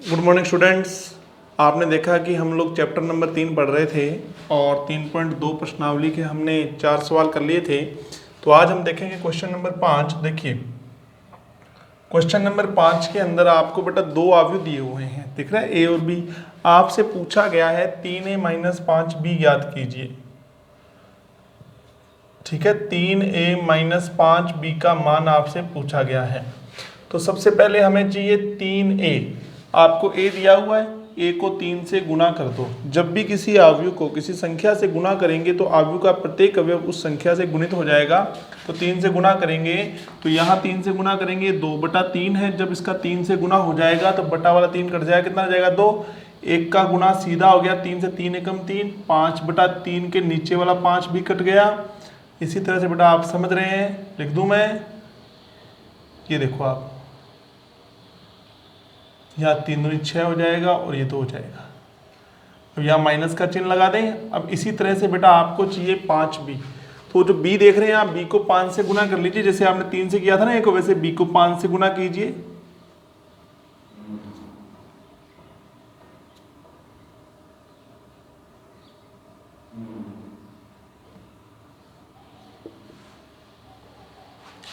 Good morning students. आपने देखा कि हम लोग चैप्टर नंबर 3 पढ़ रहे थे और 3.2 प्रश्नावली के हमने 4 सवाल कर लिए थे। तो आज हम देखेंगे क्वेश्चन नंबर 5। देखिए क्वेश्चन नंबर 5 के अंदर आपको बेटा दो आव्यूह दिए हुए हैं, दिख रहा है ए और बी। आपसे पूछा गया है 3a - 5b ज्ञात कीजिए। ठीक है, 3a - 5b का मान आपसे पूछा गया है। तो सबसे पहले हमें चाहिए 3a। आपको a दिया हुआ है, a को 3 से गुना कर दो। जब भी किसी आव्यूह को किसी संख्या से गुना करेंगे तो आव्यूह का प्रत्येक अवयव उस संख्या से गुणित हो जाएगा। तो 3 से गुना करेंगे तो यहाँ 3 से गुना करेंगे 2/3 है। जब इसका 3 से गुना हो जाएगा तो बटा वाला 3 कट जाएगा, कितना जाएगा 2। 1 का गुना सीधा हो गया, 3 से 3 एकम 3, 5/3 के नीचे वाला 5 भी कट गया। इसी तरह से बेटा आप समझ रहे हैं, लिख दूं मैं, ये देखो आप यहाँ 3 दूनी 6 हो जाएगा और ये 2 हो जाएगा। अब यहाँ माइनस का चिन्ह लगा दें। अब इसी तरह से बेटा आपको चाहिए 5b। तो जो b देख रहे हैं आप, b को 5 से गुना कर लीजिए, जैसे आपने 3 से किया था ना एक, वैसे b को 5 से गुना कीजिए।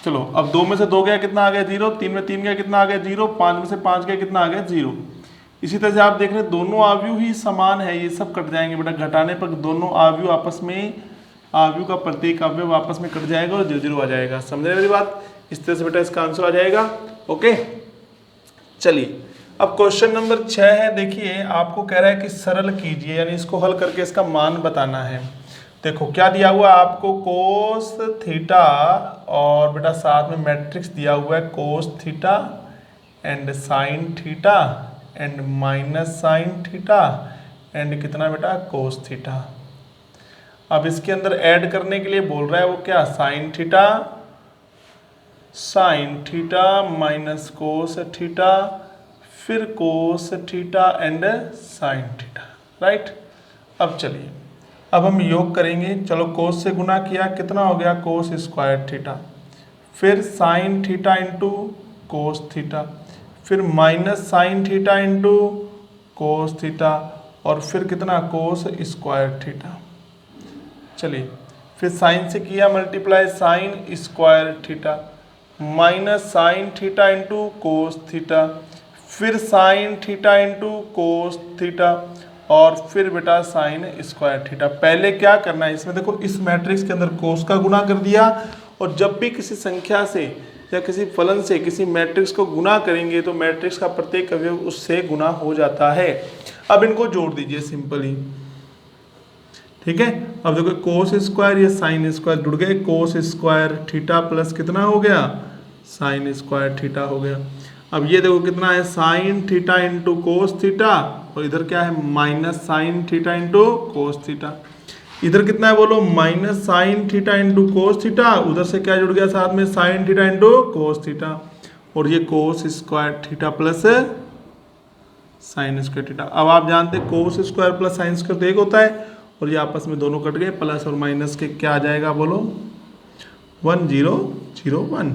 चलो अब 2 में से 2 गया, कितना आ गया 0। 3 में 3 गया, कितना आ गया 0। 5 में से 5 गया, कितना आ गया 0। इसी तरह से आप देख रहे हैं दोनों आव्यूह ही समान है, ये सब कट जाएंगे बेटा। घटाने पर दोनों आव्यूह आपस में, आव्यूह का प्रत्येक अवयव आपस में कट जाएगा और 0 आ जाएगा। समझ रहे मेरी बात? इस तरह से बेटा इसका आंसर आ जाएगा। ओके, चलिए अब क्वेश्चन नंबर 6 है। देखिए आपको कह रहा है कि सरल कीजिए, यानी इसको हल करके इसका मान बताना है। देखो क्या दिया हुआ है आपको, कोस थीटा और बेटा साथ में मैट्रिक्स दिया हुआ है कोस theta and sine theta and minus sine theta and कितना बेटा कोस थीटा। अब इसके अंदर ऐड करने के लिए बोल रहा है वो क्या, sine theta minus cos theta, फिर cos theta and sine theta, right. अब चलिए अब हम योग करेंगे। चलो कोस से गुना किया, कितना हो गया कोस स्क्वायर थीटा, फिर sine theta into cos theta, फिर minus sine theta into cos theta और फिर कितना कोस स्क्वायर थीटा। चलिए फिर साइन से किया multiply, sine square theta minus sine theta into cos theta, फिर sine theta into cos theta और फिर बेटा साइन स्क्वायर थीटा। पहले क्या करना है इसमें, देखो इस मैट्रिक्स के अंदर कोस का गुना कर दिया, और जब भी किसी संख्या से या किसी फलन से किसी मैट्रिक्स को गुना करेंगे तो मैट्रिक्स का प्रत्येक अवयव उससे गुना हो जाता है। अब इनको जोड़ दीजिए सिंपली, ठीक है। अब देखो कोस स्क्वायर या साइन स्क्वायर जुड़ गए, कोस स्क्वायर थीटा प्लस कितना हो गया साइन स्क्वायर थीटा हो गया। अब ये देखो कितना है sign theta into cos theta और इधर क्या है minus sine theta into cos theta. इधर कितना है बोलो minus sine theta into cos theta, उधर से क्या जुड़ गया साथ में sign theta into cos theta और ये कोस square theta plus sign square theta. अब आप जानते हैं cos square plus sine square तो एक होता है और ये आपस में दोनों कट गए, प्लस और माइनस के क्या आ जाएगा बोलो 1 0 0 1।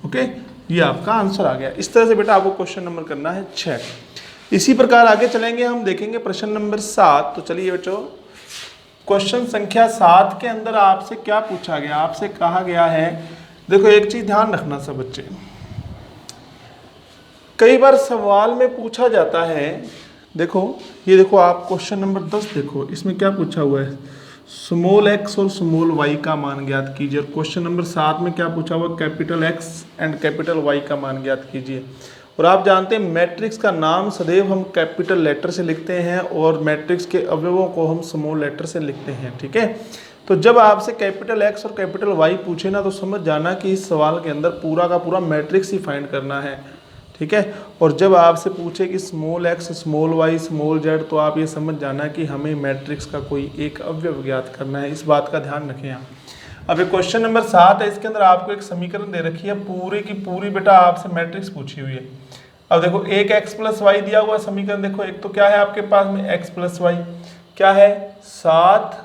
ओके, ये आपका आंसर आ गया। इस तरह से बेटा आपको क्वेश्चन नंबर करना है 6। इसी प्रकार आगे चलेंगे, हम देखेंगे प्रश्न नंबर 7। तो चलिए बेटो क्वेश्चन संख्या 7 के अंदर आपसे क्या पूछा गया, आपसे कहा गया है, देखो एक चीज ध्यान रखना सब बच्चे, कई बार सवाल में पूछा जाता है। देखो ये देखो आप क्वेश्चन नंबर 10 देखो, इसमें क्या पूछा हुआ है, स्मॉल x और स्मॉल y का मान ज्ञात कीजिए। और क्वेश्चन नंबर 7 में क्या पूछा हुआ, capital X and capital Y का मान ज्ञात कीजिए। और आप जानते हैं मैट्रिक्स का नाम सदैव हम कैपिटल लेटर से लिखते हैं और मैट्रिक्स के अवयवों को हम स्मॉल लेटर से लिखते हैं, ठीक है। तो जब आपसे कैपिटल X और कैपिटल Y पूछे ना तो समझ जाना कि इस सवाल के अंदर पूरा का पूरा मैट्रिक्स ही फाइंड करना है, ठीक है। और जब आपसे पूछे कि small x small y small z तो आप ये समझ जाना कि हमें मैट्रिक्स का कोई एक अवयव ज्ञात करना है, इस बात का ध्यान रखें आप। अब ये क्वेश्चन नंबर 7 है, इसके अंदर आपको एक समीकरण दे रखी है, पूरी की पूरी बेटा आपसे मैट्रिक्स पूछी हुई है। अब देखो एक x प्लस वाई दिया हुआ समीकरण, देखो एक तो क्या है आपके पास में x प्लस वाई क्या है 7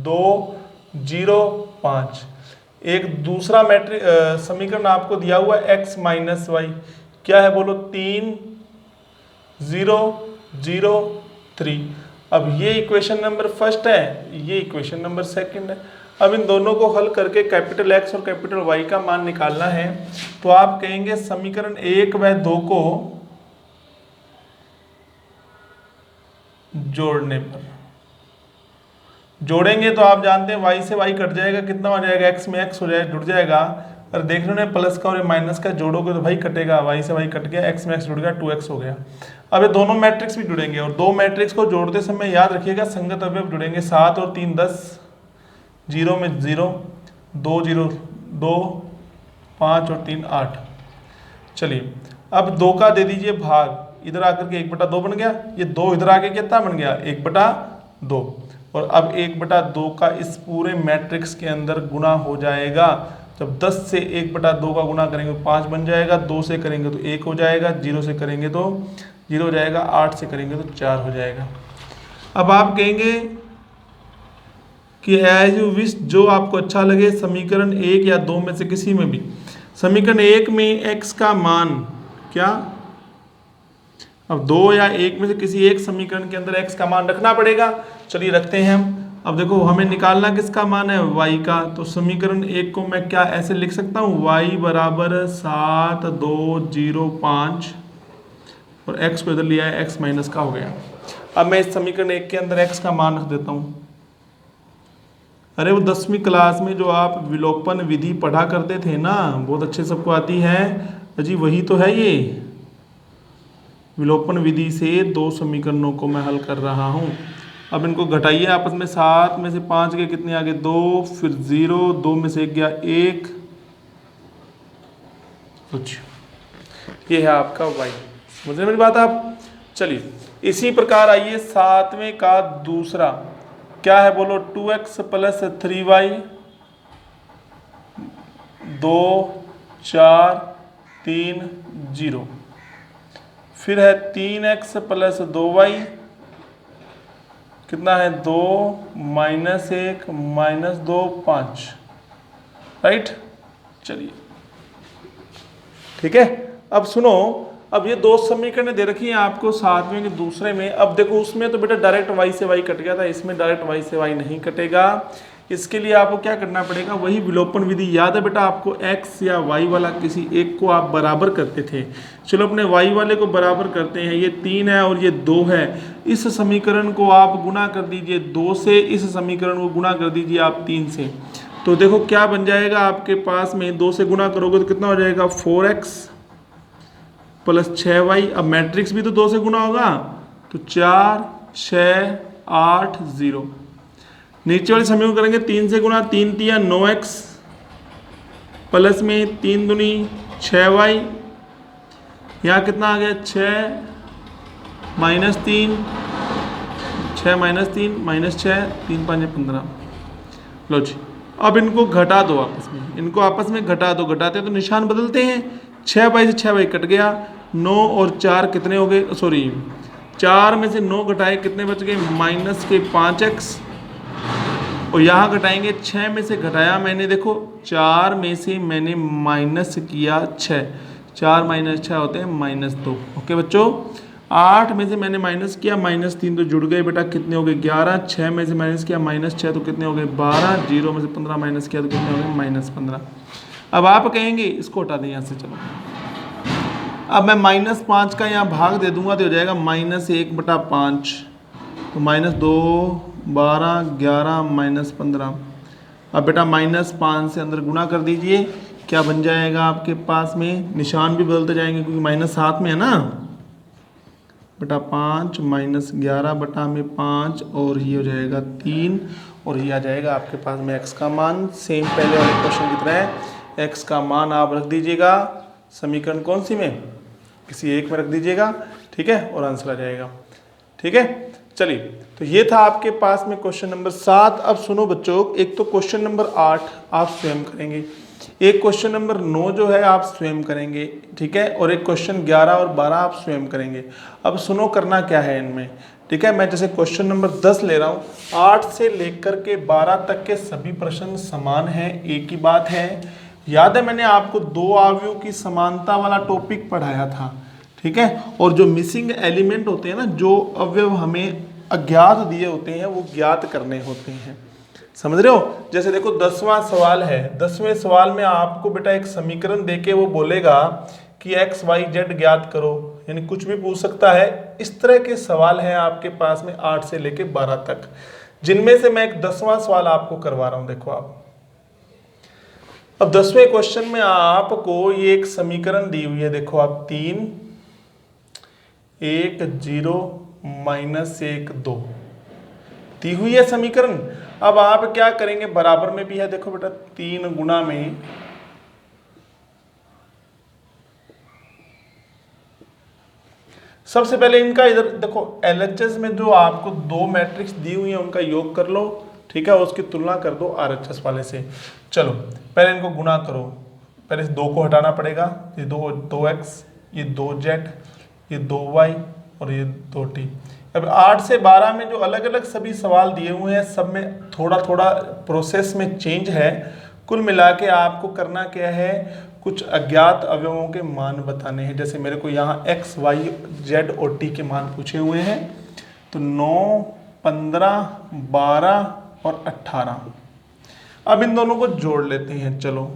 2 0 5। एक दूसरा समीकरण आपको दिया हुआ है x माइनस वाई क्या है बोलो 3 0 0 3। अब ये इक्वेशन नंबर फर्स्ट है, ये इक्वेशन नंबर सेकंड है। अब इन दोनों को हल करके कैपिटल X और कैपिटल Y का मान निकालना है। तो आप कहेंगे समीकरण 1 व 2 को जोड़ने पर, जोड़ेंगे तो आप जानते हैं y से y कट जाएगा, कितना हो जाएगा, x में x हो जाएगा, जुड़ जाएगा। और देख लो ना प्लस का और माइनस का जोड़ोगे तो भाई कटेगा, y से y कट गया, x में x जुड़ गया, 2x हो गया। अब ये दोनों मैट्रिक्स भी जुड़ेंगे और दो मैट्रिक्स को जोड़ते समय याद रखिएगा संगत अवयव जुड़ेंगे। 7 और 3 10, 0 में 0, 2 0 2, 5 और 3 8। चलिए अब 2 का दे दीजिए भाग, इधर आकर के 1/2 बन गया, ये 2 इधर आके कितना बन गया 1/2। और अब 1/2 का इस पूरे मैट्रिक्स के अंदर गुना हो जाएगा। जब 10 से 1/2 का गुना करेंगे तो 5 बन जाएगा, 2 से करेंगे तो 1 हो जाएगा, 0 से करेंगे तो 0 हो जाएगा, 8 से करेंगे तो 4 हो जाएगा। अब आप कहेंगे कि एज यू विश, जो आपको अच्छा लगे, समीकरण 1 या 2 में से किसी में भी। समीकरण 1 में x का मान क्या, अब 2 या 1 में से किसी एक समीकरण के अंदर x का मान रखना पड़ेगा। चलिए रखते हैं हम। अब देखो हमें निकालना किसका मान है, y का। तो समीकरण 1 को मैं क्या ऐसे लिख सकता हूँ, y बराबर 7 2 0 5 और x को इधर लिया है, x माइनस का हो गया। अब मैं इस समीकरण 1 के अंदर x का मान रख देता हूँ। अरे वो 10वीं क्लास में जो आप विलोपन विधि पढ़ा करते थे ना, बहुत अच्छे सबको आती है जी, वही तो है ये। विलोपन विधि से दो समीकरणों को मैं हल कर रहा हूँ। अब इनको घटाइए आपस में, 7 में से 5 गए कितने आगे 2, फिर 0, 2 में से 1 गया 1, कुछ ये है आपका y। समझ रहे मेरी बात आप। चलिए इसी प्रकार आइए 7वें का दूसरा क्या है बोलो, 2x प्लस 3y 2 4 3 0। फिर है 3x प्लस 2y कितना है 2 माइनस 1 माइनस 2 5, राइट। चलिए ठीक है। अब सुनो, अब ये दो समीकरण दे रखी हैं आपको 7वें के दूसरे में। अब देखो उसमें तो बेटा डायरेक्ट y से y कट गया था, इसमें डायरेक्ट y से y नहीं कटेगा। इसके लिए आपको क्या करना पड़ेगा, वही विलोपन विधि याद है बेटा आपको, x या y वाला किसी एक को आप बराबर करते थे। चलो अपने y वाले को बराबर करते हैं, ये 3 है और ये 2 है। इस समीकरण को आप गुना कर दीजिए 2 से, इस समीकरण को गुना कर दीजिए आप 3 से। तो देखो क्या बन जाएगा आपके पास में, 2 से गुना करोगे तो कितना हो जाएगा 4x प्लस 6y। अब मैट्रिक्स भी तो 2 से गुना होगा, तो 4 6 8 0। नीचे वाले समीकरण करेंगे 3 से गुना, 3 तिया 9x प्लस में 3 दूनी 6y। यहाँ कितना आ गया 6 माइनस 3, 6 माइनस 3 माइनस 6, 3 5 15। लो जी, अब इनको घटा दो आपस में, इनको आपस में घटा दो। घटाते तो निशान बदलते हैं, 6y से 6y कट गया, 9 और 4 कितने हो गए, सॉरी 4 में से 9 घटाए कितने बच गए माइनस के 5x। और यहाँ घटाएंगे 6 में से घटाया मैंने, देखो 4 में से मैंने माइनस किया 6, 4 माइनस 6 होते हैं -2। ओके बच्चों, 8 में से मैंने माइनस किया -3 तो जुड़ गए बेटा, कितने हो गए 11। 6 में से माइनस किया -6 तो कितने हो गए 12। 0 में से 15 माइनस किया तो कितने हो गए -15। अब आप कहेंगे इसको हटा दें यहाँ से। चलो अब मैं -5 का यहाँ भाग दे दूंगा तो हो जाएगा -1/5, तो -2 12 11 -15। अब बेटा -5 से अंदर गुना कर दीजिए, क्या बन जाएगा आपके पास में, निशान भी बदलते जाएंगे क्योंकि -7 में है ना बेटा, 5 -11 बटा में 5 और ये हो जाएगा 3 और ये आ जाएगा आपके पास में x का मान। सेम पहले वाले क्वेश्चन की तरह x का मान आप रख दीजिएगा समीकरण कौन सी में, किसी एक में रख दीजिएगा, ठीक है, और आंसर आ जाएगा। ठीक है, चलिए तो ये था आपके पास में क्वेश्चन नंबर 7। अब सुनो बच्चों, एक तो क्वेश्चन नंबर 8 आप स्वयं करेंगे, एक क्वेश्चन नंबर 9 जो है आप स्वयं करेंगे, ठीक है, और एक क्वेश्चन 11 और 12 आप स्वयं करेंगे। अब सुनो करना क्या है इनमें, ठीक है। मैं जैसे क्वेश्चन नंबर 10 ले रहा हूँ, 8 से लेकर के 12 तक के सभी प्रश्न समान हैं, एक ही बात है। याद है मैंने आपको 2 अवयवों की समानता वाला टॉपिक पढ़ाया था, ठीक है। और जो मिसिंग एलिमेंट होते हैं ना, जो अवयव हमें अज्ञात दिए होते हैं वो ज्ञात करने होते हैं, समझ रहे हो। जैसे देखो 10वां सवाल है, 10वें सवाल में आपको बेटा एक समीकरण देके वो बोलेगा कि x y z ज्ञात करो, यानी कुछ भी पूछ सकता है। इस तरह के सवाल हैं आपके पास में 8 से लेके 12 तक, जिनमें से मैं एक 10वां सवाल आपको करवा रहा हूं। देखो आप अब 10वें क्वेश्चन में आपको ये एक समीकरण दी हुई है, देखो आप 3 1 0 -1 2 दी हुई है समीकरण। अब आप क्या करेंगे, बराबर में भी है, देखो बेटा 3 गुना में सबसे पहले इनका इधर देखो LHS में जो आपको 2 मैट्रिक्स दी हुई है उनका योग कर लो, ठीक है, उसकी तुलना कर दो RHS वाले से। चलो पहले इनको गुना करो, पहले इस 2 को हटाना पड़ेगा, ये 2x, ये 2z, ये 2y और ये 2t। अब 8 से 12 में जो अलग अलग सभी सवाल दिए हुए हैं सब में थोड़ा थोड़ा प्रोसेस में चेंज है। कुल मिला के आपको करना क्या है, कुछ अज्ञात अवयवों के मान बताने हैं। जैसे मेरे को यहाँ x, y, z और t के मान पूछे हुए हैं, तो 9, 15, 12 और 18। अब इन दोनों को जोड़ लेते हैं, चलो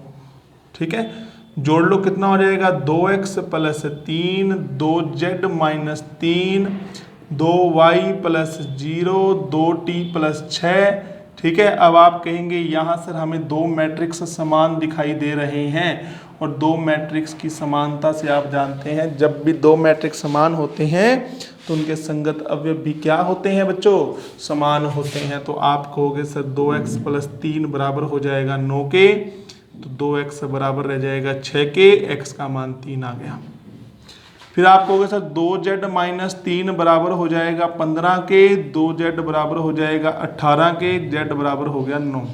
ठीक है, जोड़ लो, कितना हो जाएगा 2x + 3, 2z - 3, 2y + 0, 2t + 6, ठीक है। अब आप कहेंगे यहाँ सर हमें 2 मैट्रिक्स समान दिखाई दे रहे हैं, और 2 मैट्रिक्स की समानता से आप जानते हैं जब भी 2 मैट्रिक्स समान होते हैं तो उनके संगत अवयव भी क्या होते हैं बच्चों, समान होते हैं। तो आप कहोगे सर 2x + 3 बराबर हो जाएगा 9 के, तो 2x बराबर रह जाएगा 6 के, x का मान 3 आ गया। फिर आप कहोगे सर 2z - 3 बराबर हो जाएगा 15 के, 2z बराबर हो जाएगा 18 के, z बराबर हो गया 9।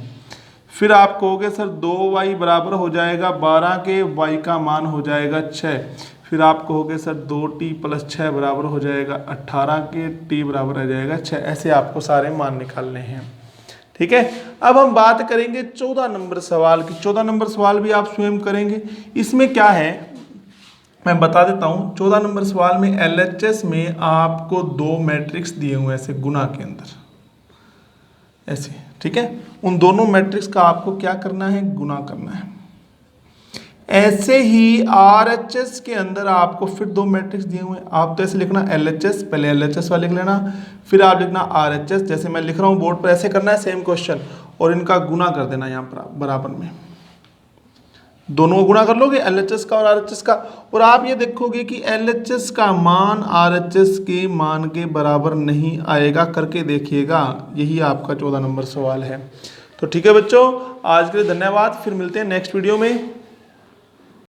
फिर आप कहोगे सर 2y बराबर हो जाएगा 12 के, y का मान हो जाएगा 6। फिर आप कहोगे सर 2t + 6 बराबर हो जाएगा 18 के, t बराबर रह जाएगा 6। ऐसे आपको सारे मान निकालने हैं, ठीक है। अब हम बात करेंगे 14 नंबर सवाल की। 14 नंबर सवाल भी आप स्वयं करेंगे। इसमें क्या है मैं बता देता हूँ। 14 नंबर सवाल में LHS में आपको 2 मैट्रिक्स दिए हुए ऐसे गुना के अंदर, ऐसे, ठीक है। उन दोनों मैट्रिक्स का आपको क्या करना है, गुना करना है। ऐसे ही RHS के अंदर आपको फिर 2 मैट्रिक्स दिए हुए हैं। आप तो ऐसे लिखना LHS, पहले LHS वाले लिख लेना, फिर आप लिखना RHS, जैसे मैं लिख रहा हूँ बोर्ड पर ऐसे करना है सेम क्वेश्चन, और इनका गुना कर देना यहाँ पर बराबर में। दोनों को गुणा कर लोगे, LHS का और RHS का, और आप ये देखोगे कि LHS का मान RHS के मान के बराबर नहीं आएगा, करके देखिएगा। यही आपका 14 नंबर सवाल है। तो ठीक है बच्चों, आज के लिए धन्यवाद, फिर मिलते हैं नेक्स्ट वीडियो में।